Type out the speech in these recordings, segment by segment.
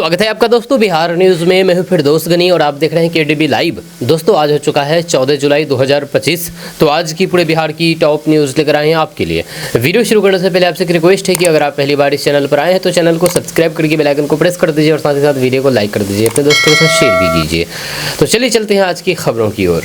स्वागत है आपका दोस्तों बिहार न्यूज़ में। मैं हूं फिर दोस्त गनी और आप देख रहे हैं केडीबी लाइव। दोस्तों आज हो चुका है 14 जुलाई 2025। तो आज की पूरे बिहार की टॉप न्यूज़ लेकर आए हैं आपके लिए। वीडियो शुरू करने से पहले आपसे एक रिक्वेस्ट है कि अगर आप पहली बार इस चैनल पर आए हैं तो चैनल को सब्सक्राइब करके बेल आइकन को प्रेस कर दीजिए और साथ ही साथ वीडियो को लाइक कर दीजिए, अपने दोस्तों के साथ शेयर भी कीजिए। तो चलिए चलते हैं आज की खबरों की ओर।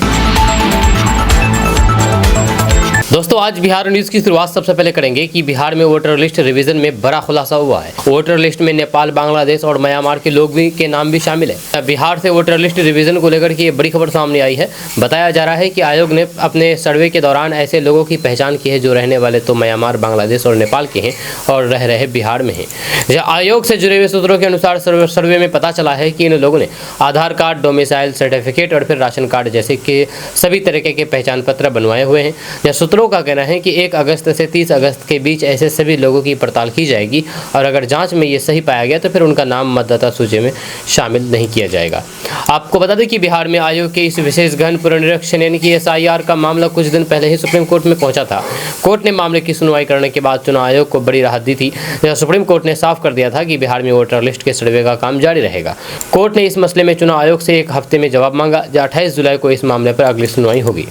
दोस्तों आज बिहार न्यूज़ की शुरुआत सबसे पहले करेंगे कि बिहार में वोटर लिस्ट रिवीजन में बड़ा खुलासा हुआ है। वोटर लिस्ट में नेपाल, बांग्लादेश और म्यांमार के लोग भी के नाम भी शामिल है। बिहार से वोटर लिस्ट रिवीजन को लेकर के बड़ी खबर सामने आई है। बताया जा रहा है कि आयोग ने अपने सर्वे के दौरान ऐसे लोगों की पहचान की है जो रहने वाले तो म्यांमार, बांग्लादेश और नेपाल के हैं और रह रहे बिहार में हैं। आयोग से जुड़े हुए सूत्रों के अनुसार सर्वे में पता चला है कि इन लोगों ने आधार कार्ड, डोमिसाइल सर्टिफिकेट और फिर राशन कार्ड जैसे कि सभी तरीके के पहचान पत्र बनवाए हुए हैं। सूत्रों का कहना है कि 1 अगस्त से 30 अगस्त के बीच ऐसे सभी लोगों की पड़ताल की जाएगी और अगर जांच में ये सही पाया गया तो फिर उनका नाम मतदाता सूची में शामिल नहीं किया जाएगा। आपको बता दें कि बिहार में आयोग के इस विशेष गहन पुनरीक्षण यानी कि SIR का मामला कुछ दिन पहले ही सुप्रीम कोर्ट में पहुंचा था। कोर्ट ने मामले की सुनवाई करने के बाद चुनाव आयोग को बड़ी राहत दी थी। सुप्रीम कोर्ट ने साफ कर दिया था कि बिहार में वोटर लिस्ट के सर्वे का काम जारी रहेगा। कोर्ट ने इस मसले में चुनाव आयोग से 1 हफ्ते में जवाब मांगा। 28 जुलाई को इस मामले पर अगली सुनवाई होगी।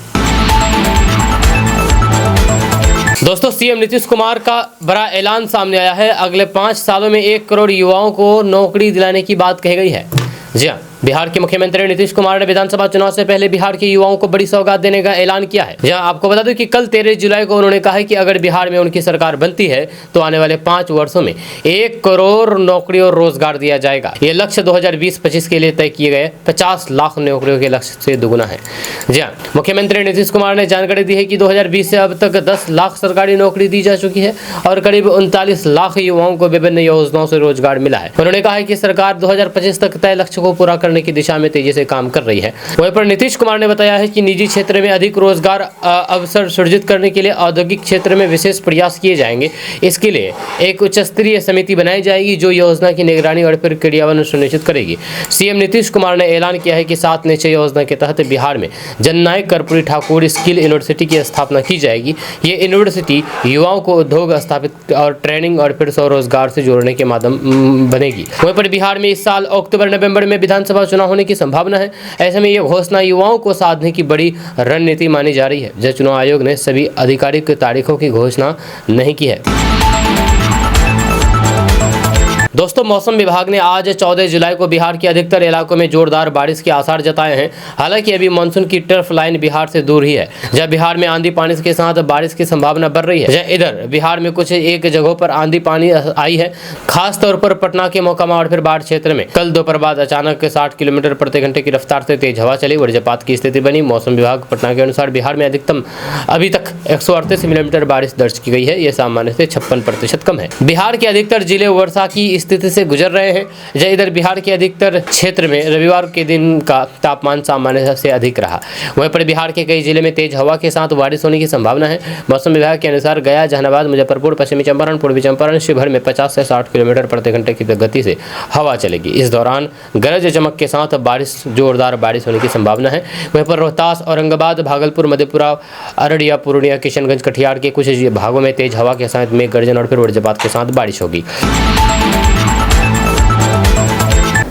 दोस्तों सीएम नीतीश कुमार का बड़ा ऐलान सामने आया है। अगले 5 सालों में 1 करोड़ युवाओं को नौकरी दिलाने की बात कही गई है। जी हाँ, बिहार के मुख्यमंत्री नीतीश कुमार ने विधानसभा चुनाव से पहले बिहार के युवाओं को बड़ी सौगात देने का ऐलान किया है। जहां आपको बता दूं कि कल 13 जुलाई को उन्होंने कहा है कि अगर बिहार में उनकी सरकार बनती है तो आने वाले 5 वर्षों में 1 करोड़ नौकरी और रोजगार दिया जाएगा। ये लक्ष्य 2020-25 के लिए तय किए गए 50 लाख नौकरियों के लक्ष्य से दुगुना है। जी हाँ, मुख्यमंत्री नीतीश कुमार ने जानकारी दी है कि 2020 से अब तक 10 लाख सरकारी नौकरी दी जा चुकी है और करीब 39 लाख युवाओं को विभिन्न योजनाओं से रोजगार मिला है। उन्होंने कहा है कि सरकार 2025 तक तय लक्ष्य को पूरा करने की दिशा में तेजी से काम कर रही है। वहीं पर नीतीश कुमार ने बताया है कि निजी क्षेत्र में अधिक रोजगार अवसर सृजित करने के लिए औद्योगिक क्षेत्र में विशेष प्रयास किए जाएंगे। इसके लिए एक उच्च स्तरीय समिति बनाई जाएगी जो योजना की निगरानी और फिर क्रियान्वयन सुनिश्चित करेगी। सीएम नीतीश कुमार ने ऐलान किया है कि 7 निश्चय योजना के तहत बिहार में जननायक कर्पूरी ठाकुर स्किल यूनिवर्सिटी की स्थापना की जाएगी। ये यूनिवर्सिटी युवाओं को उद्योग स्थापित और ट्रेनिंग और फिर स्वरोजगार से जोड़ने के माध्यम बनेगी। वहीं पर बिहार में इस साल अक्टूबर-नवंबर में विधानसभा चुनाव होने की संभावना है। ऐसे में यह घोषणा युवाओं को साधने की बड़ी रणनीति मानी जा रही है। जब चुनाव आयोग ने सभी आधिकारिक तारीखों की घोषणा नहीं की है। दोस्तों मौसम विभाग ने आज 14 जुलाई को बिहार के अधिकतर इलाकों में जोरदार बारिश के आसार जताए हैं। हालांकि अभी मानसून की टर्फ लाइन बिहार से दूर ही है। जब बिहार में आंधी पानी के साथ बारिश की संभावना बढ़ रही है। इधर बिहार में कुछ एक जगहों पर आंधी पानी आई है, खास तौर पर पटना के मोकामा और फिर बाढ़ क्षेत्र में कल दोपहर बाद अचानक 60 किलोमीटर प्रति घंटे की रफ्तार से तेज हवा चली, वज्रपात की स्थिति बनी। मौसम विभाग पटना के अनुसार बिहार में अधिकतम अभी तक 138 मिलीमीटर बारिश दर्ज की गई है। यह सामान्य से 56% कम है। बिहार के अधिकतर जिले वर्षा की स्थिति से गुजर रहे हैं। इधर बिहार के अधिकतर क्षेत्र में रविवार के दिन का तापमान सामान्य से अधिक रहा। वहीं पर बिहार के कई जिले में तेज हवा के साथ बारिश होने की संभावना है। मौसम विभाग के अनुसार गया, जहानाबाद, मुजफ्फरपुर, पश्चिमी चंपारण, पूर्वी चंपारण, शिवहर में 50 से 60 किलोमीटर प्रति घंटे की गति से हवा चलेगी। इस दौरान गरज चमक के साथ जोरदार बारिश होने की संभावना है। वहीं पर रोहतास, औरंगाबाद, भागलपुर, मधेपुरा, अररिया, पूर्णिया, किशनगंज, कटिहार के कुछ भागों में तेज हवा के साथ मेघ गर्जन और फिर वज्रपात के साथ बारिश होगी।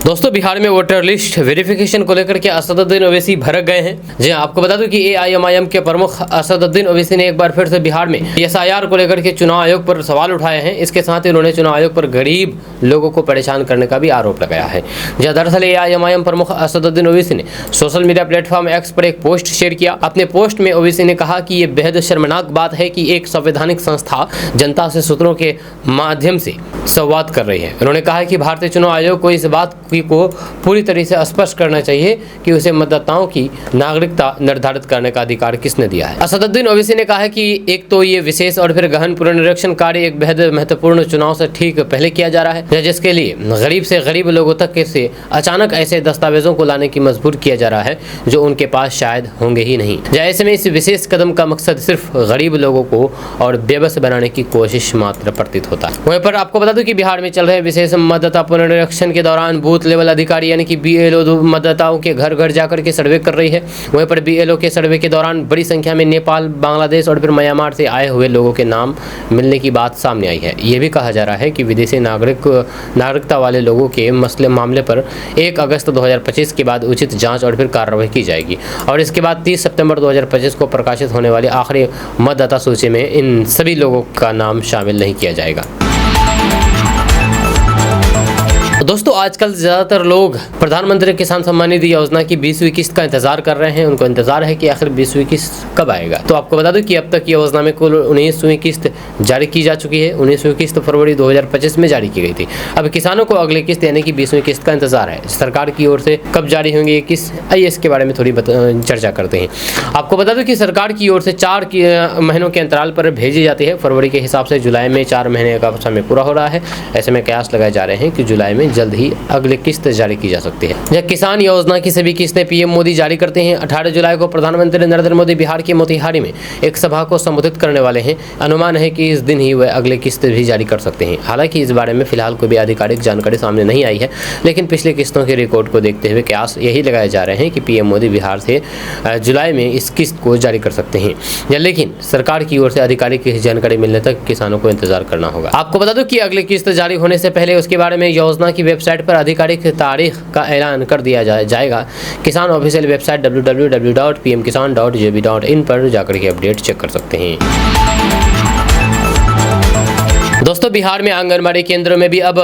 दोस्तों बिहार में वोटर लिस्ट वेरिफिकेशन को लेकर के असदुद्दीन ओवैसी भड़क गए हैं। जी आपको बता दूं कि AIMIM के प्रमुख असदुद्दीन ओवैसी ने एक बार फिर से बिहार में SIR को लेकर के चुनाव आयोग पर सवाल उठाए हैं। इसके साथ ही उन्होंने चुनाव आयोग पर गरीब लोगों को परेशान करने का भी आरोप लगाया है। जहाँ दरअसल AIMIM प्रमुख असदुद्दीन ओवैसी ने सोशल मीडिया प्लेटफॉर्म X पर एक पोस्ट शेयर किया। अपने पोस्ट में ओवैसी ने कहा कि ये बेहद शर्मनाक बात है कि एक संवैधानिक संस्था जनता से सूत्रों के माध्यम से संवाद कर रही है। उन्होंने कहा कि भारतीय चुनाव आयोग को इस बात को पूरी तरह से स्पष्ट करना चाहिए कि उसे मतदाताओं की नागरिकता निर्धारित करने का अधिकार किसने दिया है। असदुद्दीन ओवैसी ने कहा है कि एक तो ये विशेष और फिर गहन पुनरीक्षण कार्य एक बेहद महत्वपूर्ण चुनाव से ठीक पहले किया जा रहा है, जिसके लिए गरीब से गरीब लोगों तक से अचानक ऐसे दस्तावेजों को लाने की मजबूर किया जा रहा है जो उनके पास शायद होंगे ही नहीं। ऐसे में इस विशेष कदम का मकसद सिर्फ गरीब लोगों को और बेबस बनाने की कोशिश मात्र प्रतीत होता है। वहीं पर आपको बता दूं कि बिहार में चल रहे विशेष मतदाता पुनरीक्षण के दौरान बूथ बूथ लेवल अधिकारी यानी कि BLO मतदाताओं के घर घर जाकर के सर्वे कर रही है। वहीं पर BLO के सर्वे के दौरान बड़ी संख्या में नेपाल, बांग्लादेश और फिर म्यांमार से आए हुए लोगों के नाम मिलने की बात सामने आई है। ये भी कहा जा रहा है कि विदेशी नागरिकता वाले लोगों के मामले पर 1 अगस्त 2025 के बाद उचित जाँच और फिर कार्रवाई की जाएगी और इसके बाद 30 सितंबर 2025 को प्रकाशित होने वाली आखिरी मतदाता सूची में इन सभी लोगों का नाम शामिल नहीं किया जाएगा। दोस्तों, आजकल ज़्यादातर लोग प्रधानमंत्री किसान सम्मान निधि योजना की 20वीं किस्त का इंतजार कर रहे हैं। उनको इंतजार है कि आखिर 20वीं किस्त कब आएगा। तो आपको बता दूं कि अब तक योजना में कुल 19वीं किस्त जारी की जा चुकी है। 19वीं किस्त फरवरी 2025 में जारी की गई थी। अब किसानों को अगली किस्त यानी कि 20वीं किस्त का इंतजार है। सरकार की ओर से कब जारी होंगे ये किस्त, आइए इसके बारे में थोड़ी चर्चा करते हैं। आपको बता दूं कि सरकार की ओर से 4 महीनों के अंतराल पर भेजी जाती है। फरवरी के हिसाब से जुलाई में 4 महीने का समय पूरा हो रहा है। ऐसे में कयास लगाए जा रहे हैं कि जुलाई में जल्द ही अगली किस्त जारी की जा सकती है। यह किसान योजना की सभी किस्तें पीएम मोदी जारी करते हैं। 18 जुलाई को प्रधानमंत्री नरेंद्र मोदी बिहार के मोतिहारी में एक सभा को संबोधित करने वाले हैं। अनुमान है कि इस दिन ही वह अगली किस्त भी जारी कर सकते हैं। हालांकि इस बारे में फिलहाल कोई भी आधिकारिक जानकारी सामने नहीं आई है, लेकिन पिछले किस्तों के रिकॉर्ड को देखते हुए कयास यही लगाए जा रहे हैं कि पीएम मोदी बिहार से जुलाई में इस किस्त को जारी कर सकते हैं। लेकिन सरकार की ओर से आधिकारिक जानकारी मिलने तक किसानों को इंतजार करना होगा। आपको बता दूं कि अगली किस्त जारी होने से पहले उसके बारे में योजना की वेबसाइट पर आधिकारिक तारीख का ऐलान कर दिया जाएगा। किसान ऑफिशियल वेबसाइट www.pmkisan.gov.in पर जाकर के अपडेट चेक कर सकते हैं। दोस्तों, बिहार में आंगनबाड़ी केंद्रों में भी अब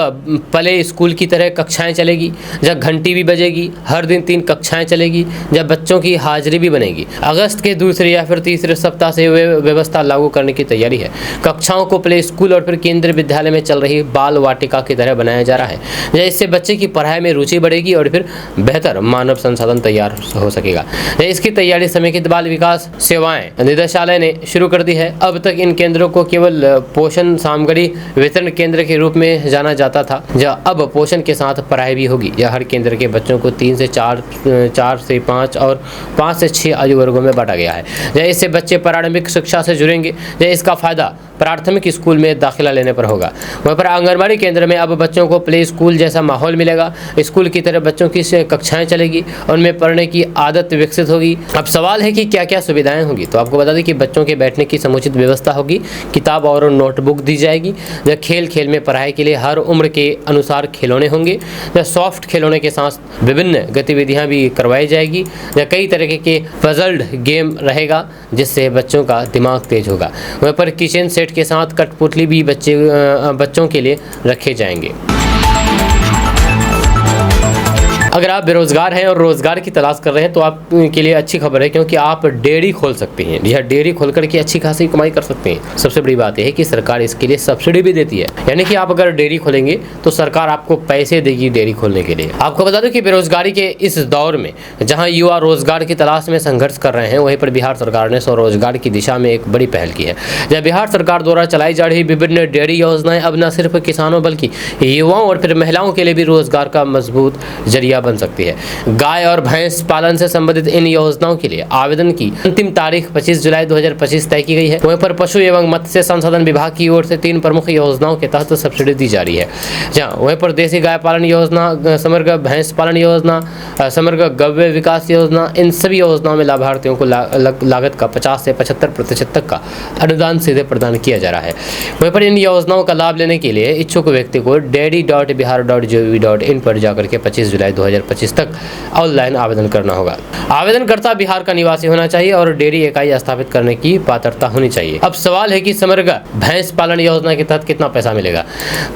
प्ले स्कूल की तरह कक्षाएं चलेगी, जब घंटी भी बजेगी, हर दिन 3 कक्षाएं चलेगी, जब बच्चों की हाजिरी भी बनेगी। अगस्त के दूसरे या फिर तीसरे सप्ताह से व्यवस्था लागू करने की तैयारी है। कक्षाओं को प्ले स्कूल और फिर केंद्रीय विद्यालय में चल रही बाल वाटिका की तरह बनाया जा रहा है। इससे बच्चे की पढ़ाई में रुचि बढ़ेगी और फिर बेहतर मानव संसाधन तैयार हो सकेगा। इसकी तैयारी समेकित बाल विकास सेवाएं निदेशालय ने शुरू कर दी है। अब तक इन केंद्रों को केवल पोषण सामग्री वितरण केंद्र के रूप में जाना जाता था, जहाँ अब पोषण के साथ पढ़ाई भी होगी। यह हर केंद्र के बच्चों को 3 से 4, 4 से 5 और 5 से 6 आयु वर्गों में बांटा गया है। इससे बच्चे प्रारंभिक शिक्षा से जुड़ेंगे। इसका फायदा प्राथमिक स्कूल में दाखिला लेने पर होगा। वहाँ पर आंगनबाड़ी केंद्र में अब बच्चों को प्ले स्कूल जैसा माहौल मिलेगा। स्कूल की तरह बच्चों की कक्षाएं चलेगी, उनमें पढ़ने की आदत विकसित होगी। अब सवाल है कि क्या क्या सुविधाएं होंगी। तो आपको बता दें कि बच्चों के बैठने की समुचित व्यवस्था होगी, किताब और नोटबुक दी जाएगी। खेल में पढ़ाई के लिए हर उम्र के अनुसार खिलौने होंगे। सॉफ्ट खिलौने के साथ विभिन्न गतिविधियां भी करवाई जाएगी। कई तरह के पजल्ड गेम रहेगा, जिससे बच्चों का दिमाग तेज होगा। वहाँ पर किचन सेट के साथ कठपुतली भी बच्चों के लिए रखे जाएंगे। अगर आप बेरोजगार हैं और रोजगार की तलाश कर रहे हैं तो आपके लिए अच्छी खबर है, क्योंकि आप डेयरी खोल सकते हैं। यह डेयरी खोल करके अच्छी खासी कमाई कर सकते हैं। सबसे बड़ी बात यह है कि सरकार इसके लिए सब्सिडी भी देती है, यानी कि आप अगर डेयरी खोलेंगे तो सरकार आपको पैसे देगी डेयरी खोलने के लिए। आपको बता दूं कि बेरोजगारी के इस दौर में जहां युवा रोजगार की तलाश में संघर्ष कर रहे हैं, वहीं पर बिहार सरकार ने स्वरोजगार की दिशा में एक बड़ी पहल की है। जब बिहार सरकार द्वारा चलाई जा रही विभिन्न डेयरी योजनाएं अब न सिर्फ किसानों बल्कि युवाओं और फिर महिलाओं के लिए भी रोजगार का मजबूत जरिया बन सकती है। गाय और भैंस पालन से संबंधित इन योजनाओं के लिए आवेदन की अंतिम तारीख 25 जुलाई 2025 तय की गई है। वहीं पर पशु एवं मत्स्य संसाधन विभाग की ओर से 3 प्रमुख योजनाओं के तहत सब्सिडी दी जा रही है। जहां वहीं पर देसी गाय पालन योजना, समग्र भैंस पालन योजना, समग्र गव्य विकास योजना, इन सभी योजनाओं में लाभार्थियों को लागत का 50 से 75% तक का अनुदान सीधे प्रदान किया जा रहा है। वहीं पर इन योजनाओं का लाभ लेने के लिए इच्छुक व्यक्ति को dairy.bihar.gov.in पर जाकर के 25 जुलाई 2025 तक ऑनलाइन आवेदन करना होगा। आवेदनकर्ता बिहार का निवासी होना चाहिए और डेयरी इकाई स्थापित करने की पात्रता होनी चाहिए। अब सवाल है कि समग्र भैंस पालन योजना के तहत कितना पैसा मिलेगा।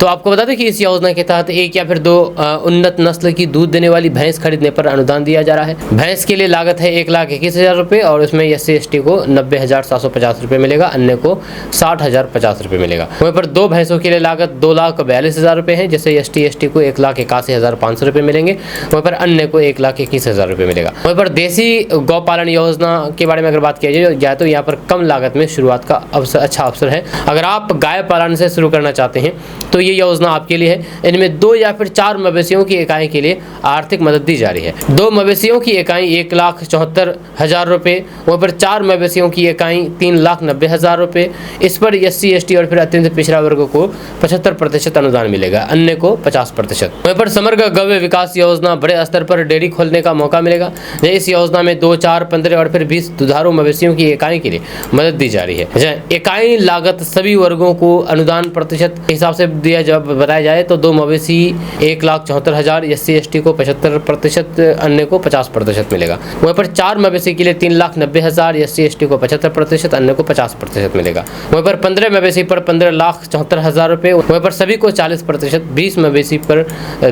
तो आपको बता दें कि इस योजना के तहत 1 या फिर 2 उन्नत नस्ल की दूध देने वाली भैंस खरीदने पर अनुदान दिया जा रहा है। भैंस के लिए लागत है 1,21,000 रुपये और उसमें SC/ST को 90,750 रुपये मिलेगा, अन्य को 60,050 रुपये मिलेगा। वहीं पर 2 भैंसों के लिए लागत 2,42,000 रुपये है, जैसे ST/ST को 1,81,500 रुपये मिलेंगे, वहीं पर अन्य को 1,21,000 रुपये मिलेगा। वहीं पर देसी गौपालन योजना के बारे में अगर बात किया जाए तो यहाँ पर कम लागत में शुरुआत का अच्छा अवसर है। अगर आप गाय पालन से शुरू करना चाहते हैं तो ये योजना आपके लिए है। इनमें 2 या फिर 4 मवेशियों की इकाई के लिए आर्थिक मदद दी जा रही है। 2 मवेशियों की इकाई 1,74,000 रुपये, वहाँ पर 4 मवेशियों की इकाई 3,90,000 रुपये। इस पर SC ST और फिर अत्यंत पिछड़ा वर्ग को 75% अनुदान मिलेगा, अन्य को 50%। वहीं पर समग्र गव्य विकास योजना, बड़े स्तर पर डेयरी खोलने का मौका मिलेगा। इस योजना में 2, 4, 15 और फिर 20 दुधारू मवेशियों की इकाई के लिए मदद दी जा रही है। इकाई लागत सभी वर्गों को अनुदान प्रतिशत के हिसाब से दिया जब बताया जाए तो 2 मवेशी 1,74,000, SC ST को 75%, अन्य को 50% मिलेगा। वहीं पर 4 मवेशी के लिए 3,90,000, SC ST को 75%, अन्य को 50% मिलेगा। वहीं पर 15 मवेशी पर 15,74,000 रुपये, वहीं पर सभी को 40%, 20 मवेशी पर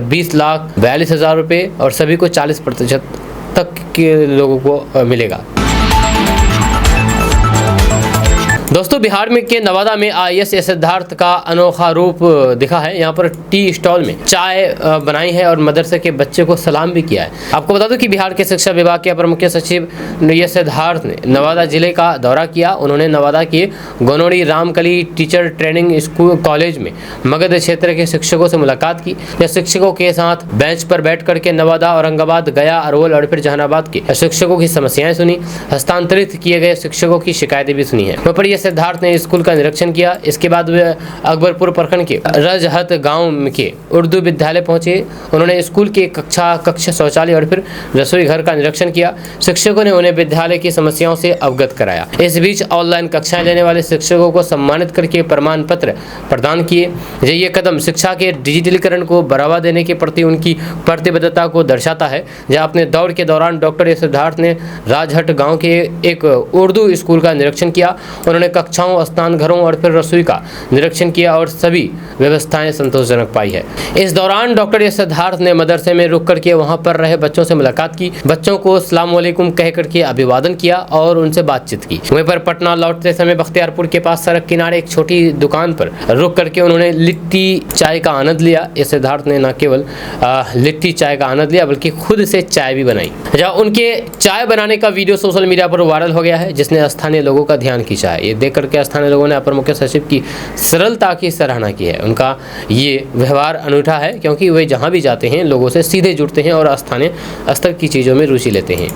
20,42,000 रुपये और सभी को 40% तक के लोगों को मिलेगा। दोस्तों, बिहार में के नवादा में IAS सिद्धार्थ का अनोखा रूप दिखा है। यहाँ पर टी स्टॉल में चाय बनाई है और मदरसे के बच्चे को सलाम भी किया है। आपको बता दूं कि बिहार के शिक्षा विभाग के अपर मुख्य सचिव सिद्धार्थ ने नवादा जिले का दौरा किया। उन्होंने नवादा के Gonodi Ramkali teacher training school college में मगध क्षेत्र के शिक्षकों से मुलाकात की। यह शिक्षकों के साथ बेंच पर बैठ करके नवादा, औरंगाबाद, गया, अरवल और फिर जहानाबाद के शिक्षकों की समस्याएं सुनी। हस्तांतरित किए गए शिक्षकों की शिकायतें भी सुनी है। वहाँ पर सिद्धार्थ ने स्कूल का निरीक्षण किया। इसके बाद वे अकबरपुर प्रखंड के रजहत गांव के उर्दू विद्यालय पहुंचे। उन्होंने स्कूल के कक्ष, शौचालय और फिर रसोई घर का निरीक्षण किया। शिक्षकों ने उन्हें विद्यालय की समस्याओं से अवगत कराया। इस बीच ऑनलाइन कक्षाएं लेने वाले शिक्षकों को सम्मानित करके प्रमाण पत्र प्रदान किए। ये कदम शिक्षा के डिजिटलीकरण को बढ़ावा देने के प्रति उनकी प्रतिबद्धता को दर्शाता है। जहाँ अपने दौर के दौरान डॉक्टर सिद्धार्थ ने राजहट गाँव के एक उर्दू स्कूल का निरीक्षण किया। उन्होंने कक्षाओं, स्नान घरों और फिर रसोई का निरीक्षण किया और सभी व्यवस्थाएं संतोषजनक पाई है। इस दौरान डॉक्टर सिद्धार्थ ने मदरसे में रुक करके वहां पर रहे बच्चों से मुलाकात की। बच्चों को अस्सलाम वालेकुम कह करके अभिवादन किया और उनसे बातचीत की। वहीं पर पटना लौटते समय बख्तियारपुर के पास सड़क किनारे एक छोटी दुकान पर रुक करके उन्होंने लिट्टी चाय का आनंद लिया। इस सिद्धार्थ ने न केवल लिट्टी चाय का आनंद लिया बल्कि खुद से चाय भी बनाई। जहाँ उनके चाय बनाने का वीडियो सोशल मीडिया पर वायरल हो गया है, जिसने स्थानीय लोगों का ध्यान खींचा है। ये देख करके स्थानीय लोगों ने अपर मुख्य सचिव की सरलता की सराहना की है। उनका ये व्यवहार अनूठा है क्योंकि वे जहां भी जाते हैं लोगों से सीधे जुड़ते हैं और स्थानीय स्तर की चीज़ों में रुचि लेते हैं।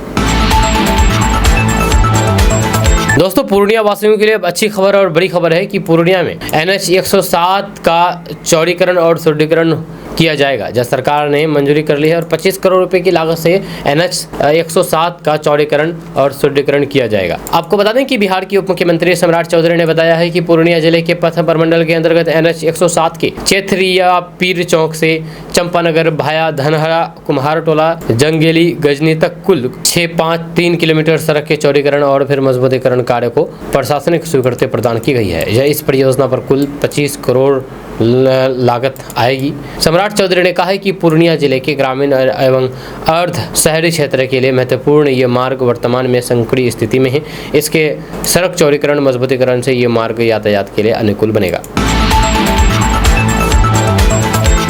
दोस्तों, पूर्णिया वासियों के लिए अच्छी खबर और बड़ी खबर है कि पूर्णिया में NH 107 का चौड़ीकरण और सुदृढ़ीकरण किया जाएगा। जब सरकार ने मंजूरी कर ली है और 25 करोड़ रुपए की लागत से NH 107 का चौड़ीकरण और सुदृढ़ीकरण किया जाएगा। आपको बता दें कि बिहार के उप मुख्यमंत्री सम्राट चौधरी ने बताया है कि पूर्णिया जिले के पथ प्रमंडल के अंतर्गत NH 107 के चेथरिया पीर चौक से चंपानगर भाया धनहरा कुम्हारटोला जंगेली गजनी तक कुल 653 किलोमीटर सड़क के चौड़ीकरण और फिर मजबूतीकरण कार्य को प्रशासनिक स्वीकृति प्रदान की गई है। इस परियोजना पर कुल 25 करोड़ लागत आएगी। सम्राट चौधरी ने कहा है कि पूर्णिया जिले के ग्रामीण एवं अर्ध शहरी क्षेत्र के लिए महत्वपूर्ण ये मार्ग वर्तमान में संकट स्थिति में है। इसके सड़क चौड़ीकरण मजबूतीकरण से ये मार्ग यातायात के लिए अनुकूल बनेगा।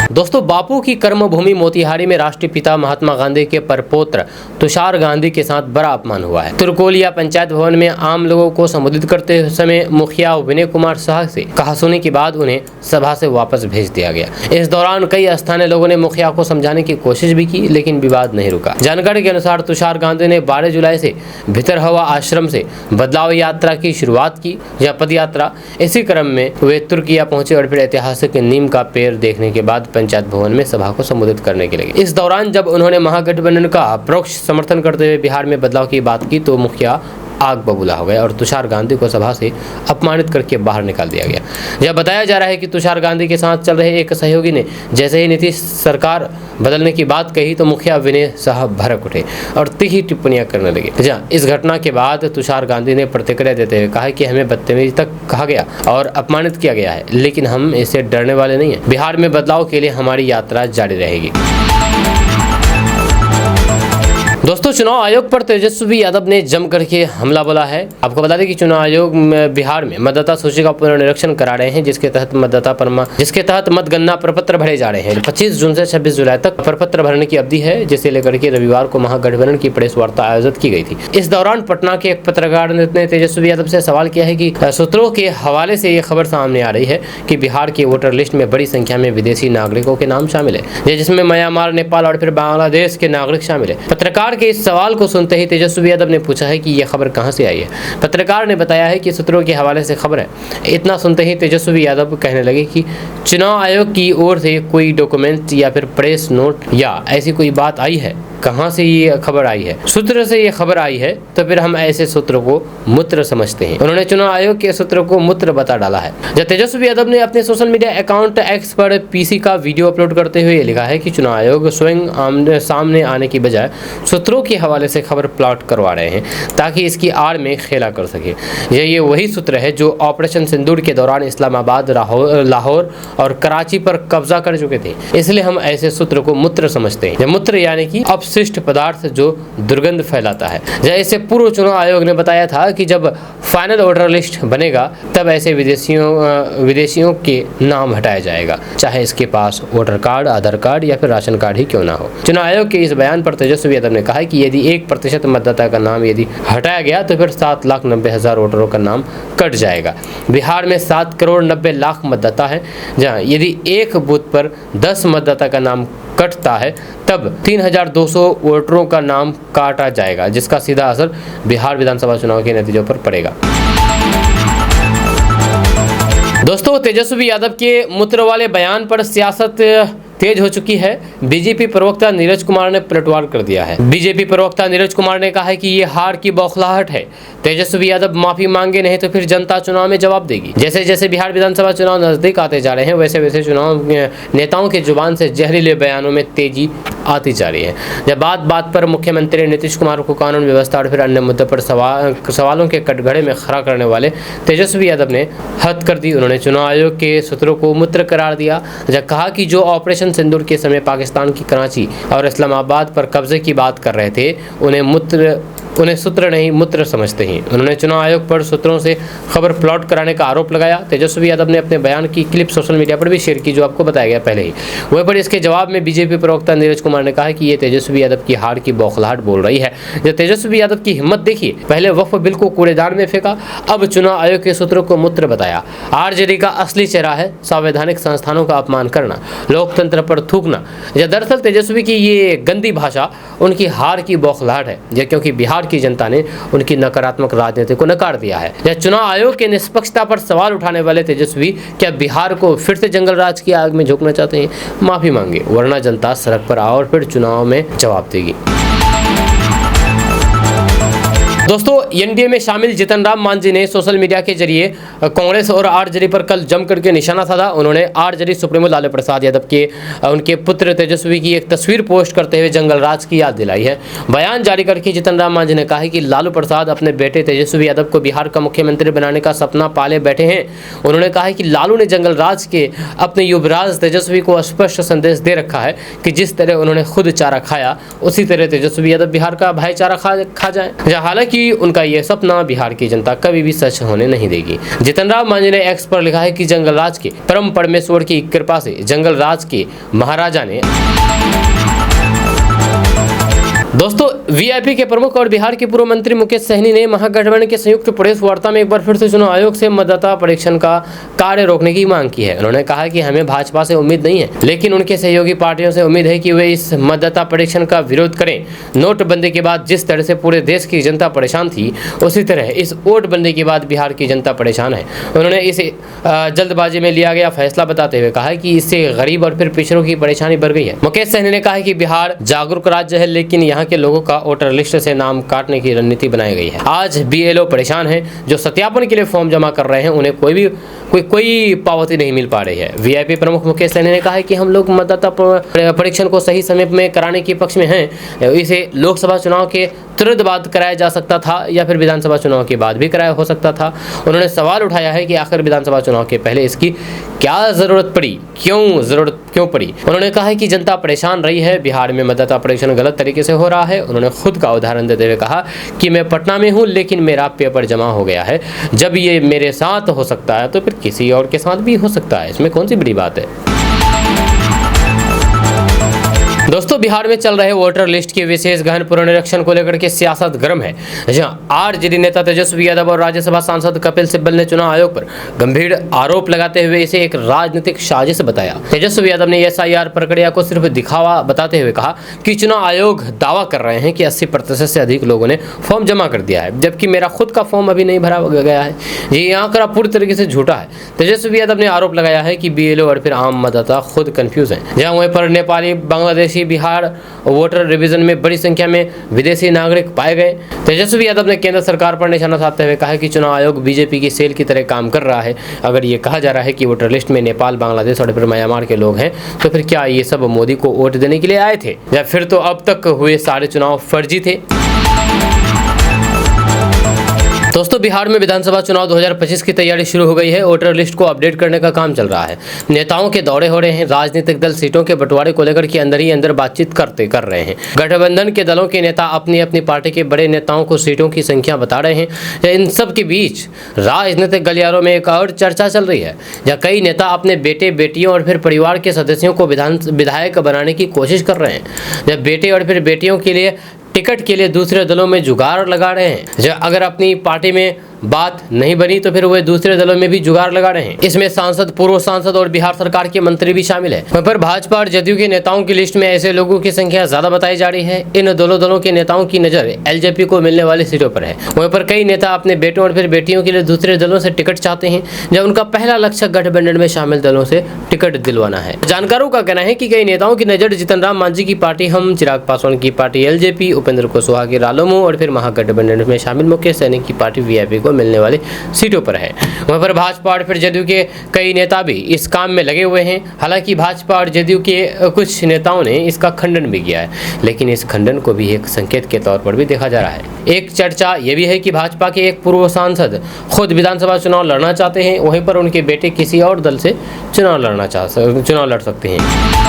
दोस्तों, बापू की कर्मभूमि मोतिहारी में राष्ट्रीय पिता महात्मा गांधी के परपौत्र तुषार गांधी के साथ बड़ा अपमान हुआ है। तुरकोलिया पंचायत भवन में आम लोगों को संबोधित करते समय मुखिया विनय कुमार शाह से कहासुनी के बाद उन्हें सभा से वापस भेज दिया गया। इस दौरान कई स्थानीय लोगों ने मुखिया को समझाने की कोशिश भी की, लेकिन विवाद नहीं रुका। जानकारी के अनुसार तुषार गांधी ने 12 जुलाई से भीतर हवा आश्रम से बदलाव यात्रा की शुरुआत की, या पद यात्रा। इसी क्रम में वे तुर्किया पहुंचे और फिर ऐतिहासिक नीम का पेड़ देखने के बाद पंचायत भवन में सभा को संबोधित करने के लिए। इस दौरान जब उन्होंने महागठबंधन का परोक्ष समर्थन करते हुए बिहार में बदलाव की बात की तो मुखिया आग बबूला हो गया और तुषार गांधी को सभा से अपमानित करके बाहर निकाल दिया गया। यह बताया जा रहा है कि तुषार गांधी के साथ चल रहे एक सहयोगी ने जैसे ही नीतीश सरकार बदलने की बात कही तो मुखिया विनय साहब भड़क उठे और तीखी टिप्पणियां करने लगे। जहाँ इस घटना के बाद तुषार गांधी ने प्रतिक्रिया देते हुए कहा कि हमें बदतमीजी तक कहा गया और अपमानित किया गया है, लेकिन हम इससे डरने वाले नहीं हैं। बिहार में बदलाव के लिए हमारी यात्रा जारी रहेगी। दोस्तों, चुनाव आयोग पर तेजस्वी यादव ने जम करके हमला बोला है। आपको बता दें कि चुनाव आयोग बिहार में मतदाता सूची का पुनर्निरीक्षण करा रहे हैं, जिसके तहत मतगणना प्रपत्र भरे जा रहे हैं। 25 जून से 26 जुलाई तक प्रपत्र भरने की अवधि है, जिसे लेकर के रविवार को महागठबंधन की प्रेस वार्ता आयोजित की गई थी। इस दौरान पटना के एक पत्रकार ने तेजस्वी यादव से सवाल किया है कि सूत्रों के हवाले से ये खबर सामने आ रही है कि बिहार के वोटर लिस्ट में बड़ी संख्या में विदेशी नागरिकों के नाम शामिल है, जिसमें म्यांमार, नेपाल और फिर बांग्लादेश के नागरिक शामिल है। पत्रकार के इस सवाल को सुनते ही तेजस्वी यादव ने पूछा है कि यह खबर कहां से आई है। पत्रकार ने बताया है कि सूत्रों के हवाले से खबर है। इतना सुनते ही तेजस्वी यादव कहने लगे कि चुनाव आयोग की ओर से कोई डॉक्यूमेंट या फिर प्रेस नोट या ऐसी कोई बात आई है, कहां से ये खबर आई है? सूत्र से ये खबर आई है, तो फिर हम ऐसे सूत्रों को मूत्र समझते हैं। उन्होंने चुनाव आयोग के सूत्रों को मूत्र बता डाला है। जब तेजस्वी यादव ने अपने सोशल मीडिया अकाउंट एक्स पर पीसी का वीडियो अपलोड करते हुए लिखा है कि चुनाव आयोग स्वयं सामने आने की बजाय सूत्रों के हवाले से खबर प्लॉट करवा रहे हैं, ताकि इसकी आड़ में खेला कर सके। ये वही सूत्र है जो ऑपरेशन सिंदूर के दौरान इस्लामाबाद, लाहौर और कराची पर कब्जा कर चुके थे। इसलिए हम ऐसे सूत्र को मूत्र समझते हैं। मूत्र यानी कि अपशिष्ट पदार्थ जो दुर्गंध फैलाता है। जैसे पूर्व चुनाव आयोग ने बताया था कि जब फाइनल वोटर लिस्ट बनेगा तब ऐसे विदेशियों के नाम हटाया जाएगा, चाहे इसके पास वोटर कार्ड, आधार कार्ड या फिर राशन कार्ड ही क्यों ना हो। चुनाव आयोग के इस बयान पर तेजस्वी यादव ने कहा कि यदि 1% मतदाता का नाम यदि हटाया गया तो फिर 7,90,000 वोटरों का नाम कट जाएगा। बिहार में 7,90,00,000 मतदाता है, जहाँ यदि एक बूथ पर 10 मतदाता का नाम कटता है तब 3,200 वोटरों का नाम काटा जाएगा, जिसका सीधा असर बिहार विधानसभा चुनाव के नतीजों पर पड़ेगा। दोस्तों, तेजस्वी यादव के मूत्र वाले बयान पर सियासत तेज हो चुकी है। बीजेपी प्रवक्ता नीरज कुमार ने पलटवार कर दिया है। बीजेपी प्रवक्ता नीरज कुमार ने कहा है कि ये हार की बौखलाहट है। तेजस्वी यादव माफी मांगे नहीं तो फिर जनता चुनाव में जवाब देगी। जैसे जैसे बिहार विधानसभा चुनाव नजदीक आते जा रहे हैं, वैसे वैसे चुनाव नेताओं के जुबान से जहरीले बयानों में तेजी आती जा रही है। जब बात बात पर मुख्यमंत्री नीतीश कुमार को कानून व्यवस्था और फिर अन्य मुद्दों पर सवालों के कटघरे में खड़ा करने वाले तेजस्वी यादव ने हद कर दी। उन्होंने चुनाव आयोग के सूत्रों को मूत्र करार दिया, जब कहा कि जो ऑपरेशन सिंदूर के समय पाकिस्तान की कराची और इस्लामाबाद पर कब्जे की बात कर रहे थे, उन्हें सूत्र नहीं मूत्र समझते हैं। उन्होंने चुनाव आयोग पर सूत्रों से खबर प्लॉट कराने का आरोप लगाया। तेजस्वी यादव ने अपने बयान की क्लिप सोशल मीडिया पर भी शेयर की, जो आपको बताया गया पहले ही। वहीं पर इसके जवाब में बीजेपी प्रवक्ता नीरज कुमार ने कहा कि ये तेजस्वी यादव की हार की बौखलाहट बोल रही है। जब तेजस्वी यादव की हिम्मत देखिए, पहले वक्फ बिल को कूड़ेदान में फेंका, अब चुनाव आयोग के सूत्रों को मूत्र बताया। आरजेडी का असली चेहरा है संवैधानिक संस्थानों का अपमान करना, लोकतंत्र पर थूकना। दरअसल तेजस्वी की ये गंदी भाषा उनकी हार की बौखलाहट है, क्योंकि बिहार की जनता ने उनकी नकारात्मक राजनीति को नकार दिया है। चुनाव आयोग के निष्पक्षता पर सवाल उठाने वाले तेजस्वी क्या बिहार को फिर से जंगल राज की आग में झोंकना चाहते हैं? माफी मांगे, वरना जनता सड़क पर आओ और फिर चुनाव में जवाब देगी। दोस्तों, एनडीए में शामिल जीतन राम मांझी ने सोशल मीडिया के जरिए कांग्रेस और आरजेडी पर कल जम करके निशाना साधा। उन्होंने आरजेडी सुप्रीमो लालू प्रसाद यादव के उनके पुत्र तेजस्वी की एक तस्वीर पोस्ट करते हुए जंगल राज की याद दिलाई है। बयान जारी करके जीतन राम मांझी ने कहा है कि लालू प्रसाद अपने बेटे तेजस्वी यादव को बिहार का मुख्यमंत्री बनाने का सपना पाले बैठे हैं। उन्होंने कहा है कि लालू ने जंगल राज के अपने युवराज तेजस्वी को स्पष्ट संदेश दे रखा है कि जिस तरह उन्होंने खुद चारा खाया, उसी तरह तेजस्वी यादव बिहार का भाईचारा खा जाए। हालांकि उनका यह सपना बिहार की जनता कभी भी सच होने नहीं देगी। जीतन राम मांझी ने एक्स पर लिखा है कि जंगल राज के परम परमेश्वर की कृपा से जंगल राज के महाराजा ने दोस्तों, वीआईपी के प्रमुख और बिहार के पूर्व मंत्री मुकेश सहनी ने महागठबंधन के संयुक्त प्रेस वार्ता में एक बार फिर से चुनाव आयोग से मतदाता परीक्षण का कार्य रोकने की मांग की है। उन्होंने कहा कि हमें भाजपा से उम्मीद नहीं है, लेकिन उनके सहयोगी पार्टियों से उम्मीद है कि वे इस मतदाता परीक्षण का विरोध करें। नोटबंदी के बाद जिस तरह से पूरे देश की जनता परेशान थी, उसी तरह इस वोटबंदी के बाद बिहार की जनता परेशान है। उन्होंने इसे जल्दबाजी में लिया गया फैसला बताते हुए कहा कि इससे गरीब और फिर पिछड़ों की परेशानी बढ़ गई है। मुकेश सहनी ने कहा कि बिहार जागरूक राज्य है, लेकिन यहाँ के लोगों का वोटर लिस्ट से नाम काटने की रणनीति बनाई गई है। आज बीएलओ परेशान हैं, जो सत्यापन के लिए फॉर्म जमा कर रहे हैं, उन्हें कोई भी कोई पावती नहीं मिल पा रही है। वीआईपी प्रमुख मुकेश सहनी ने कहा है कि हम लोग मतदाता परीक्षण को सही समय में कराने के पक्ष में हैं। इसे लोकसभा चुनाव के तुरंत बाद कराया जा सकता था या फिर विधानसभा चुनाव के बाद भी कराया हो सकता था। उन्होंने सवाल उठाया है कि आखिर विधानसभा चुनाव के पहले इसकी क्या जरूरत पड़ी, क्यों पड़ी। उन्होंने कहा है कि जनता परेशान रही है, बिहार में मतदाता परीक्षण गलत तरीके से हो रहा है। उन्होंने खुद का उदाहरण देते हुए कहा कि मैं पटना में हूं, लेकिन मेरा पेपर जमा हो गया है। जब ये मेरे साथ हो सकता है तो फिर किसी और के साथ भी हो सकता है, इसमें कौन सी बड़ी बात है। दोस्तों, बिहार में चल रहे वोटर लिस्ट के विशेष गहन पुनरीक्षण को लेकर के सियासत गर्म है, जहां आरजेडी नेता तेजस्वी यादव और राज्यसभा सांसद कपिल सिब्बल ने चुनाव आयोग पर गंभीर आरोप लगाते हुए इसे एक राजनीतिक साजिश बताया। तेजस्वी यादव ने एसआईआर प्रक्रिया को सिर्फ दिखावा बताते हुए कहा कि चुनाव आयोग दावा कर रहे हैं कि 80% से अधिक लोगों ने फॉर्म जमा कर दिया है, जबकि मेरा खुद का फॉर्म अभी नहीं भरा गया है। ये आंकड़ा पूरी तरीके से झूठा है। तेजस्वी यादव ने आरोप लगाया है कि बीएलओ और फिर आम मतदाता खुद कंफ्यूज हैं। जहां वहीं पर नेपाली, बांग्लादेशी, बिहार वोटर रिवीजन में बड़ी संख्या में विदेशी नागरिक पाए गए। तेजस्वी यादव ने केंद्र सरकार पर निशाना साधते हुए कहा कि चुनाव आयोग बीजेपी की सेल की तरह काम कर रहा है। अगर ये कहा जा रहा है कि वोटर लिस्ट में नेपाल, बांग्लादेश और फिर म्यांमार के लोग हैं, तो फिर क्या ये सब मोदी को वोट देने के लिए आए थे, या फिर तो अब तक हुए सारे चुनाव फर्जी थे। दोस्तों, बिहार में विधानसभा चुनाव 2025 की तैयारी शुरू हो गई है। वोटर लिस्ट को अपडेट करने का काम चल रहा है। नेताओं के दौरे हो रहे हैं। राजनीतिक दल सीटों के बंटवारे को लेकर के अंदर ही अंदर बातचीत कर रहे हैं। गठबंधन के दलों के नेता अपनी अपनी पार्टी के बड़े नेताओं को सीटों की संख्या बता रहे हैं। इन सब के बीच राजनीतिक गलियारों में एक और चर्चा चल रही है, जहाँ कई नेता अपने बेटे, बेटियों और फिर परिवार के सदस्यों को विधायक बनाने की कोशिश कर रहे हैं। जब बेटे और फिर बेटियों के लिए टिकट के लिए दूसरे दलों में जुगाड़ लगा रहे हैं। जब अगर अपनी पार्टी में बात नहीं बनी तो फिर वे दूसरे दलों में भी जुगाड़ लगा रहे हैं। इसमें सांसद, पूर्व सांसद और बिहार सरकार के मंत्री भी शामिल है। वहीं पर भाजपा और जदयू के नेताओं की लिस्ट में ऐसे लोगों की संख्या ज्यादा बताई जा रही है। इन दोनों दलों के नेताओं की नजर एलजेपी को मिलने वाली सीटों पर है। वहीं पर कई नेता अपने बेटों और फिर बेटियों के लिए दूसरे दलों से टिकट चाहते हैं, जब उनका पहला लक्ष्य गठबंधन में शामिल दलों से टिकट दिलवाना है। जानकारों का कहना है कि कई नेताओं की नजर जीतन राम मांझी की पार्टी हम, चिराग पासवान की पार्टी एलजेपी, उपेंद्र कुशवाहा की रालोमो और फिर महागठबंधन में शामिल मुकेश सहनी की पार्टी वीआईपी को मिलने वाली सीटों पर है। वहीं पर भाजपा और फिर जदयू के कई नेता भी इस काम में लगे हुए हैं। हालांकि भाजपा और जदयू के कुछ नेताओं ने इसका खंडन भी किया है, लेकिन इस खंडन को भी एक संकेत के तौर पर भी देखा जा रहा है। एक चर्चा ये भी है कि भाजपा के एक पूर्व सांसद खुद विधानसभा चुनाव लड़ना चाहते हैं, वहीं पर उनके बेटे किसी और दल से चुनाव लड़ सकते हैं।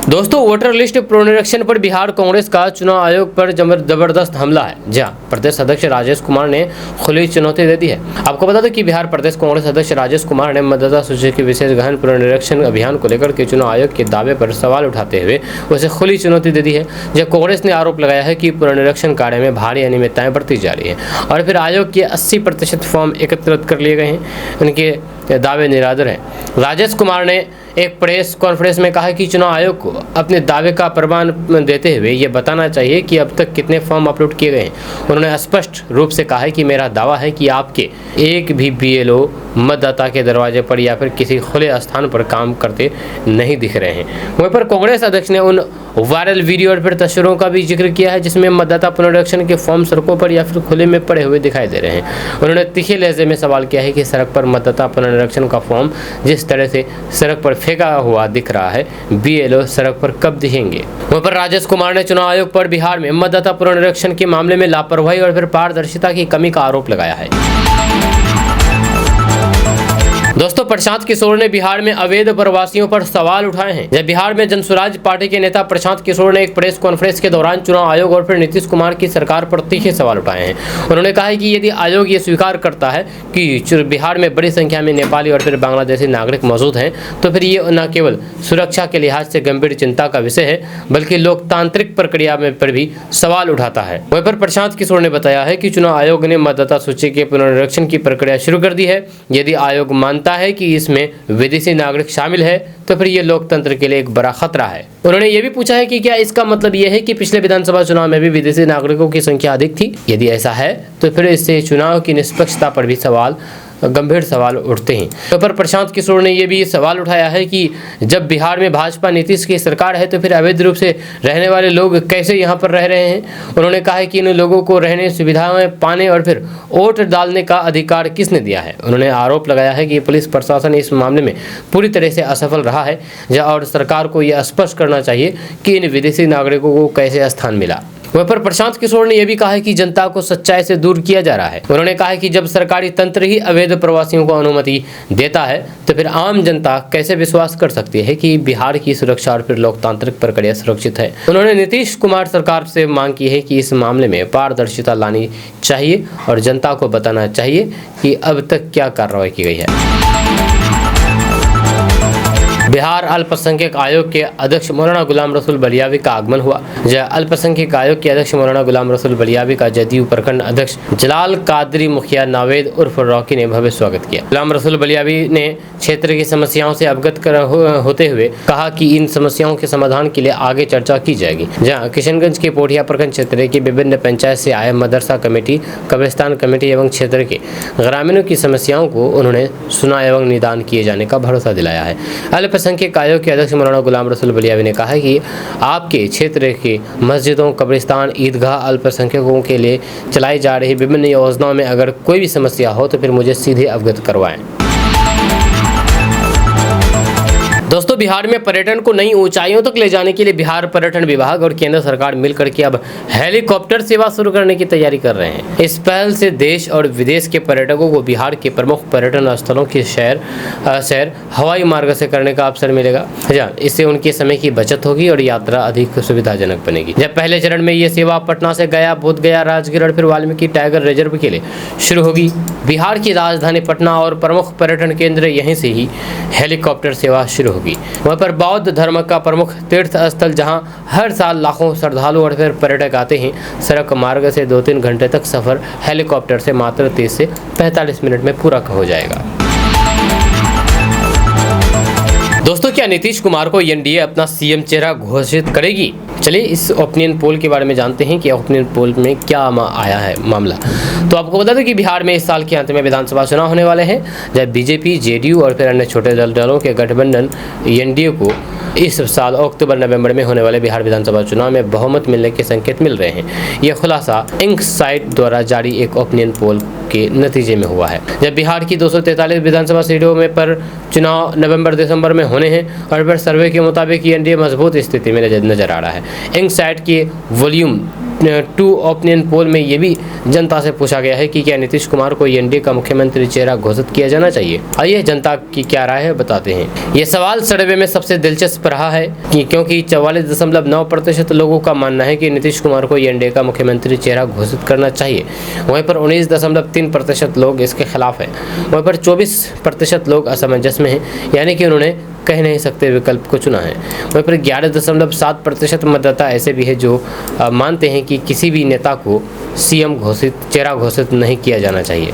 दोस्तों, वोटर लिस्ट पुनरीक्षण पर बिहार कांग्रेस का चुनाव आयोग पर जबरदस्त हमला है। जहां प्रदेश अध्यक्ष राजेश कुमार ने खुली चुनौती दे दी है। आपको बता दें कि बिहार प्रदेश कांग्रेस अध्यक्ष राजेश कुमार ने मतदाता सूची के विशेष गहन पुनरीक्षण अभियान को लेकर के चुनाव आयोग के दावे पर सवाल उठाते हुए उसे खुली चुनौती दे दी है। जब कांग्रेस ने आरोप लगाया है कि पुनरीक्षण कार्य में भारी अनियमितताएं बरती जा रही है और फिर आयोग के 80% फॉर्म एकत्रित कर लिए गए हैं, उनके दावे निराधार हैं। राजेश कुमार ने एक प्रेस कॉन्फ्रेंस में कहा कि चुनाव आयोग को अपने दावे का प्रमाण देते हुए ये बताना चाहिए कि अब तक कितने फॉर्म अपलोड किए गए हैं। उन्होंने स्पष्ट रूप से कहा है कि मेरा दावा है कि आपके एक भी बीएलओ मतदाता के दरवाजे पर या फिर किसी खुले स्थान पर काम करते नहीं दिख रहे हैं। वहीं पर कांग्रेस अध्यक्ष ने उन वायरल वीडियो और फिर तस्वीरों का भी जिक्र किया है जिसमें मतदाता पुनरीक्षण के फॉर्म सड़कों पर या फिर खुले में पड़े हुए दिखाई दे रहे हैं। उन्होंने तीखे लहजे में सवाल किया है कि सड़क पर मतदाता पुनरीक्षण का फॉर्म जिस तरह से सड़क पर फेंका हुआ दिख रहा है, बीएलओ सड़क पर कब दिखेंगे। वहीं पर राजेश कुमार ने चुनाव आयोग पर बिहार में मतदाता पुनरीक्षण के मामले में लापरवाही और फिर पारदर्शिता की कमी का आरोप लगाया है। दोस्तों, प्रशांत किशोर ने बिहार में अवैध प्रवासियों पर सवाल उठाए हैं। जब बिहार में जनसुराज पार्टी के नेता प्रशांत किशोर ने एक प्रेस कॉन्फ्रेंस के दौरान चुनाव आयोग और फिर नीतीश कुमार की सरकार पर तीखे सवाल उठाए हैं। उन्होंने कहा है कि यदि आयोग ये स्वीकार करता है कि बिहार में बड़ी संख्या में नेपाली और फिर बांग्लादेशी नागरिक मौजूद हैं, तो फिर ये न केवल सुरक्षा के लिहाज से गंभीर चिंता का विषय है, बल्कि लोकतांत्रिक प्रक्रिया में पर भी सवाल उठाता है। वहीं पर प्रशांत किशोर ने बताया है कि चुनाव आयोग ने मतदाता सूची के पुनरीक्षण की प्रक्रिया शुरू कर दी है। यदि आयोग मानता है कि इसमें विदेशी नागरिक शामिल है, तो फिर ये लोकतंत्र के लिए एक बड़ा खतरा है। उन्होंने ये भी पूछा है कि क्या इसका मतलब ये है कि पिछले विधानसभा चुनाव में भी विदेशी नागरिकों की संख्या अधिक थी। यदि ऐसा है तो फिर इससे चुनाव की निष्पक्षता पर भी सवाल गंभीर सवाल उठते हैं। वहीं पर प्रशांत किशोर ने यह भी सवाल उठाया है कि जब बिहार में भाजपा नीतीश की सरकार है तो फिर अवैध रूप से रहने वाले लोग कैसे यहाँ पर रह रहे हैं। उन्होंने कहा है कि इन लोगों को रहने सुविधाएं पाने और फिर वोट डालने का अधिकार किसने दिया है। उन्होंने आरोप लगाया है कि पुलिस प्रशासन इस मामले में पूरी तरह से असफल रहा है और सरकार को यह स्पष्ट करना चाहिए कि इन विदेशी नागरिकों को कैसे स्थान मिला। वहीं पर प्रशांत किशोर ने यह भी कहा है कि जनता को सच्चाई से दूर किया जा रहा है। उन्होंने कहा है कि जब सरकारी तंत्र ही अवैध प्रवासियों को अनुमति देता है तो फिर आम जनता कैसे विश्वास कर सकती है कि बिहार की सुरक्षा और फिर लोकतांत्रिक प्रक्रिया सुरक्षित है। उन्होंने नीतीश कुमार सरकार से मांग की है कि इस मामले में पारदर्शिता लानी चाहिए और जनता को बताना चाहिए कि अब तक क्या कार्रवाई की गई है। बिहार अल्पसंख्यक आयोग के अध्यक्ष मौलाना गुलाम रसूल बलियावी का आगमन हुआ। अल्पसंख्यक आयोग के अध्यक्ष मौलाना गुलाम रसूल बलियावी का जदयू प्रखंड अध्यक्ष जलाल कादरी मुखिया नावेद उर्फ रॉकी ने भव्य स्वागत किया। गुलाम रसूल बलियावी ने क्षेत्र की समस्याओं से अवगत होते हुए कहा कि इन समस्याओं के समाधान के लिए आगे चर्चा की जाएगी। जहाँ किशनगंज के पोठिया प्रखंड क्षेत्र के विभिन्न पंचायत से आए मदरसा कमेटी, कब्रिस्तान कमेटी एवं क्षेत्र के ग्रामीणों की समस्याओं को उन्होंने सुना एवं निदान किए जाने का भरोसा दिलाया है। अल्पसंख्यक आयोग के अध्यक्ष मौलाना गुलाम रसूल बलियावी ने कहा है कि आपके क्षेत्र के मस्जिदों, कब्रिस्तान, ईदगाह अल्पसंख्यकों के लिए चलाई जा रही विभिन्न योजनाओं में अगर कोई भी समस्या हो तो फिर मुझे सीधे अवगत करवाएं। दोस्तों, बिहार में पर्यटन को नई ऊंचाइयों तक ले जाने के लिए बिहार पर्यटन विभाग और केंद्र सरकार मिलकर के अब हेलीकॉप्टर सेवा शुरू करने की तैयारी कर रहे हैं। इस पहल से देश और विदेश के पर्यटकों को बिहार के प्रमुख पर्यटन स्थलों की सैर हवाई मार्ग से करने का अवसर मिलेगा। इससे उनके समय की बचत होगी और यात्रा अधिक सुविधाजनक बनेगी। जब पहले चरण में ये सेवा पटना से गया, बोधगया, राजगीर और फिर वाल्मीकि टाइगर रिजर्व के लिए शुरू होगी। बिहार की राजधानी पटना और प्रमुख पर्यटन केंद्र यहीं से ही हेलीकॉप्टर सेवा शुरू होगी। वहाँ पर बौद्ध धर्म का प्रमुख तीर्थ स्थल जहाँ हर साल लाखों श्रद्धालु और फिर पर्यटक आते हैं, सड़क मार्ग से 2-3 घंटे तक सफर हेलीकॉप्टर से मात्र 30 से 45 मिनट में पूरा हो जाएगा। दोस्तों, क्या नीतीश कुमार को एनडीए अपना सीएम चेहरा घोषित करेगी? चलिए इस ओपिनियन पोल के बारे में जानते हैं कि ओपिनियन पोल में क्या आया है मामला। तो आपको बता दें कि बिहार में इस साल के अंत में विधानसभा चुनाव होने वाले हैं, जब बीजेपी, जेडीयू और फिर अन्य छोटे दलों के गठबंधन एनडीए को इस साल अक्टूबर-नवंबर में होने वाले बिहार विधानसभा चुनाव में बहुमत मिलने के संकेत मिल रहे हैं। यह खुलासा इंकसाइट द्वारा जारी एक ओपिनियन पोल के नतीजे में हुआ है। जब बिहार की 243 विधानसभा सीटों में पर चुनाव नवंबर-दिसंबर में होने हैं और फिर सर्वे के मुताबिक एनडीए मजबूत स्थिति में नजर आ रहा है। इंकसाइट के वॉल्यूम 2 ओपिनियन पोल में ये भी जनता से पूछा गया है कि क्या नीतीश कुमार को एनडीए का मुख्यमंत्री चेहरा घोषित किया जाना चाहिए। आइए जनता की क्या राय है बताते हैं। ये सवाल सर्वे में सबसे दिलचस्प रहा है क्योंकि 44.9% लोगों का मानना है कि नीतीश कुमार को एनडीए का मुख्यमंत्री चेहरा घोषित करना चाहिए। वहीं पर 19.3% लोग इसके खिलाफ हैं। वहीं पर 24% लोग असमंजस में हैं, यानी कि उन्होंने कह नहीं सकते विकल्प को चुना है। वहीं पर 11.7% मतदाता ऐसे भी है जो मानते हैं कि किसी भी नेता को सीएम चेहरा घोषित नहीं किया जाना चाहिए।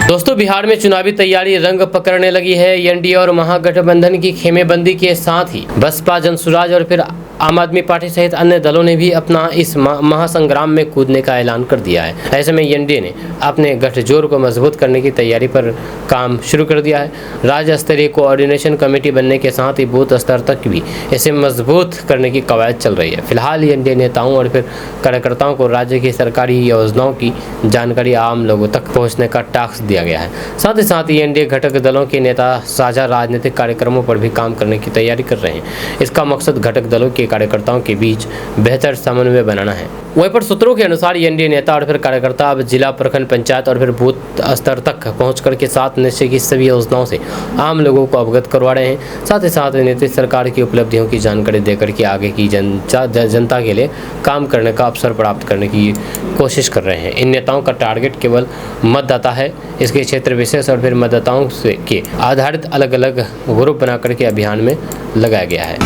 दोस्तों, बिहार में चुनावी तैयारी रंग पकड़ने लगी है। एनडीए और महागठबंधन की खेमेबंदी के साथ ही बसपा, जनसुराज और फिर आम आदमी पार्टी सहित अन्य दलों ने भी अपना इस महासंग्राम में कूदने का ऐलान कर दिया है। ऐसे में एनडीए ने अपने गठजोड़ को मजबूत करने की तैयारी पर काम शुरू कर दिया है। राज्य स्तरीय कोऑर्डिनेशन कमेटी बनने के साथ ही बूथ स्तर तक भी इसे मजबूत करने की कवायद चल रही है। फिलहाल एनडीए नेताओं और फिर कार्यकर्ताओं को राज्य की सरकारी योजनाओं की जानकारी आम लोगों तक पहुँचने का टास्क दिया गया है। साथ ही एनडीए घटक दलों के नेता साझा राजनीतिक कार्यक्रमों पर भी काम करने की तैयारी कर रहे हैं। इसका मकसद घटक दलों के कार्यकर्ताओं के बीच बेहतर समन्वय बनाना है। वहीं पर सूत्रों के अनुसार एनडीए नेता और फिर कार्यकर्ता अब जिला, प्रखंड, पंचायत और फिर बूथ स्तर तक पहुंचकर के साथ निश्चय की सभी योजनाओं से आम लोगों को अवगत करवा रहे हैं। साथ ही साथ नीतीश सरकार की उपलब्धियों की जानकारी देकर के आगे की जनता के लिए काम करने का अवसर प्राप्त करने की कोशिश कर रहे हैं। इन नेताओं का टारगेट केवल मतदाता है। इसके क्षेत्र विशेष और फिर मतदाताओं से के आधारित अलग अलग ग्रुप बनाकर के अभियान में लगाया गया है।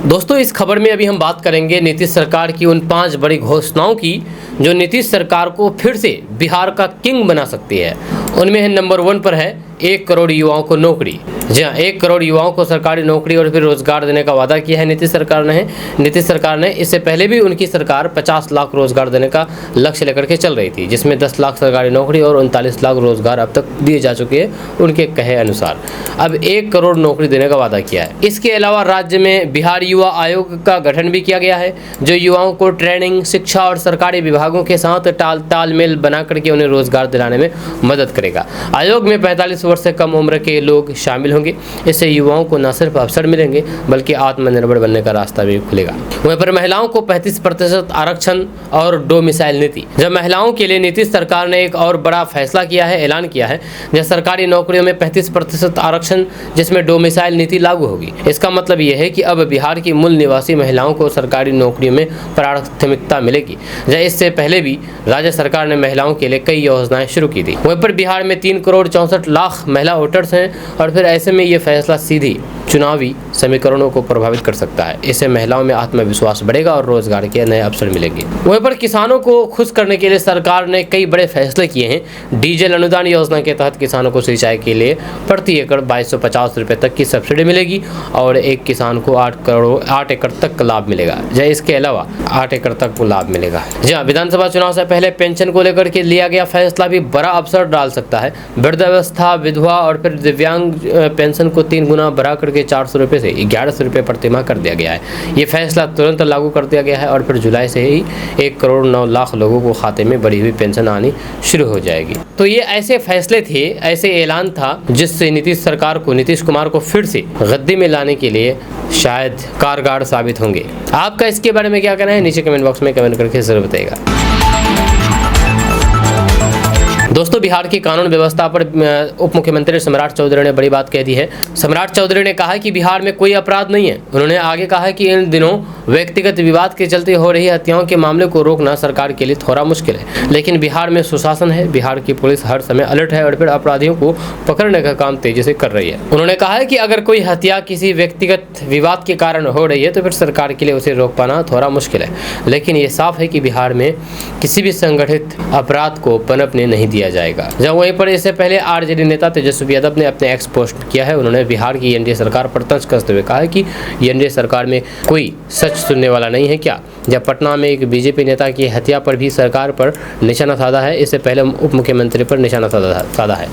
दोस्तों, इस खबर में अभी हम बात करेंगे नीतीश सरकार की उन 5 बड़ी घोषणाओं की जो नीतीश सरकार को फिर से बिहार का किंग बना सकती है। उनमें है नंबर 1 पर है 1 करोड़ युवाओं को नौकरी। जी हाँ, 1 करोड़ युवाओं को सरकारी नौकरी और फिर रोजगार देने का वादा किया है नीतीश सरकार ने। इससे पहले भी उनकी सरकार 50 लाख रोजगार देने का लक्ष्य लेकर के चल रही थी, जिसमें 10 लाख सरकारी नौकरी और 39 लाख रोजगार अब तक दिए जा चुके हैं उनके कहे अनुसार। अब 1 करोड़ नौकरी देने का वादा किया है। इसके अलावा राज्य में बिहार युवा आयोग का गठन भी किया गया है, जो युवाओं को ट्रेनिंग, शिक्षा और सरकारी विभागों के साथ तालमेल बना करके उन्हें रोजगार दिलाने में मदद करेगा। आयोग में 45 वर्ष से कम उम्र के लोग शामिल होंगे। इससे युवाओं को न सिर्फ अवसर मिलेंगे बल्कि आत्मनिर्भर बनने का रास्ता भी खुलेगा। वहीं पर महिलाओं को 35% आरक्षण और डोमिसाइल नीति। जब महिलाओं के लिए नीतीश सरकार ने एक और बड़ा फैसला किया है, ऐलान किया है, जब सरकारी नौकरियों में 35% आरक्षण, जिसमें डोमिसाइल नीति लागू होगी। इसका मतलब यह है कि अब बिहार की मूल निवासी महिलाओं को सरकारी नौकरियों में प्राथमिकता मिलेगी। जब इससे पहले भी राज्य सरकार ने महिलाओं के लिए कई योजनाएं शुरू की थी। वहीं पर बिहार में 3 करोड़ 64 लाख महिला वोटर्स हैं और फिर ऐसे में ये फैसला सीधी चुनावी समीकरणों को प्रभावित कर सकता है। इससे महिलाओं में आत्मविश्वास बढ़ेगा और रोजगार के नए अवसर मिलेंगे। वहीं पर किसानों को खुश करने के लिए सरकार ने कई बड़े फैसले किए हैं। डीजल अनुदान योजना के तहत किसानों को सिंचाई के लिए प्रति एकड़ 2250 रुपये तक की सब्सिडी मिलेगी और एक किसान को 8 एकड़ तक लाभ मिलेगा। इसके अलावा 8 एकड़ तक लाभ मिलेगा। जी हाँ, विधानसभा चुनाव से पहले पेंशन को लेकर के लिया गया फैसला भी बड़ा अवसर डाल सकता है। वृद्धावस्था, विधवा और फिर दिव्यांग पेंशन को 3 गुना बढ़ा करके 400 रुपये से 1100 रुपये प्रतिमाह कर दिया गया है। ये फैसला तुरंत लागू कर दिया गया है और फिर जुलाई से ही 1 करोड़ 9 लाख लोगों को खाते में बढ़ी हुई पेंशन आनी शुरू हो जाएगी। तो ये ऐसे फैसले थे, ऐसे ऐलान था जिससे नीतीश कुमार को फिर से गद्दी में लाने के लिए शायद कारगर साबित होंगे। आपका इसके बारे में क्या कहना है, नीचे कमेंट बॉक्स में कमेंट करके जरूर बताइएगा। दोस्तों, बिहार की कानून व्यवस्था पर उप मुख्यमंत्री सम्राट चौधरी ने बड़ी बात कह दी है। सम्राट चौधरी ने कहा कि बिहार में कोई अपराध नहीं है। उन्होंने आगे कहा कि इन दिनों व्यक्तिगत विवाद के चलते हो रही हत्याओं के मामले को रोकना सरकार के लिए थोड़ा मुश्किल है, लेकिन बिहार में सुशासन है। बिहार की पुलिस हर समय अलर्ट है और फिर अपराधियों को पकड़ने का काम तेजी से कर रही है। उन्होंने कहा है कि अगर कोई हत्या किसी व्यक्तिगत विवाद के कारण हो रही है तो फिर सरकार के लिए उसे रोक पाना थोड़ा मुश्किल है, लेकिन ये साफ है कि बिहार में किसी भी संगठित अपराध को पनपने नहीं दिया जाएगा। जब वहीं पर इससे पहले आरजेडी नेता तेजस्वी यादव ने अपने एक्स पोस्ट किया है। उन्होंने बिहार की एनडीए सरकार पर तंज कसते हुए कहा है कि एनडीए सरकार में कोई सच सुनने वाला नहीं है क्या। जब पटना में एक बीजेपी नेता की हत्या पर भी सरकार पर निशाना साधा है, इससे पहले उप मुख्यमंत्री पर निशाना साधा है।